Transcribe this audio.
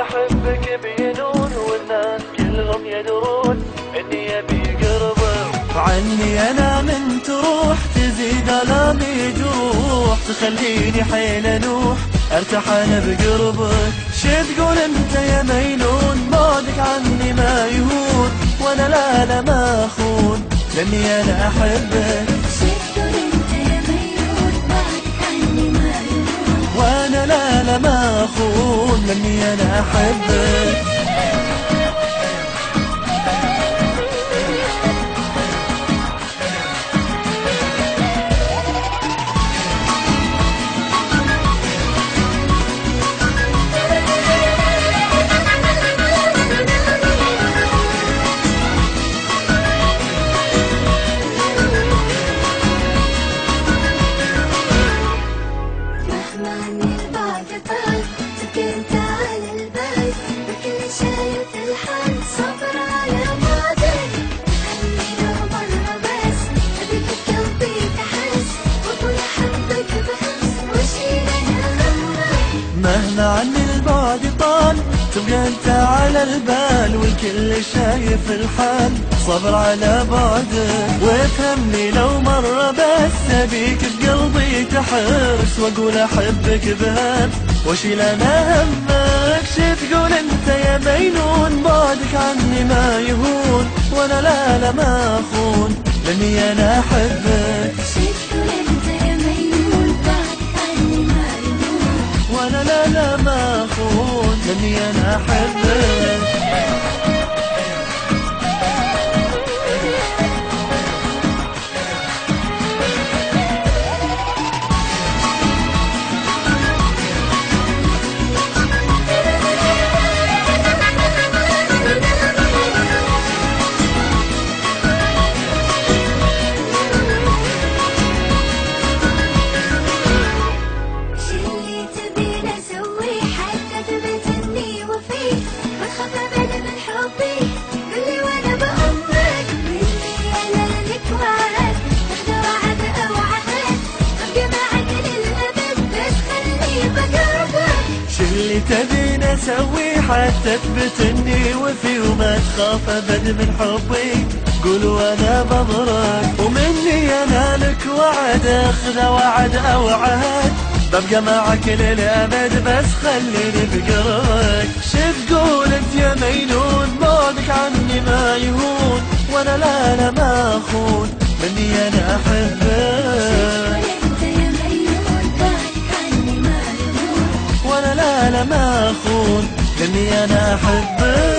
أحبك بينون، والناس كلهم يدرون إني أبي قربك. عني أنا من تروح تزيد ألامي جروح، تخليني حيل أنوح ارتاح أنا بقربك. شي تقول أنت يا مينون بعدك عني ما يهون، وأنا لا ما أخون لأني أنا أحبك. شي تقول أنت يا مينون بعدك عني ما يهون، وأنا لا ما أخون لأني أنا أحبك. مهما عني البعد طال تبقى انت على البال، والكل شايف الحال صبر على بعدك. وافهمني لو مرة بس ابيك بقلبي تحرس، واقول احبك بهان واشيل انا همك. شي تقول انت يا مينون بعدك عني ما يهون، وانا لا ما اخون لاني انا احبك. شي تقول انت يا مينون بعدك عني ما يهون، وانا لا ما اخون لاني انا احبك. اللي تبين اسوي حتى تثبت اني وفي، وما تخاف ابد من حبي قول وانا بضرك. ومني انا لك وعد اخذ وعد او عهد، ببقى معك للابد بس خليني بقربك. شي تقول انت يا مينون بعدك عني ما يهون، وانا لا ما اخون مني انا احبك. وانا لا ما اخون لاني انا احبك.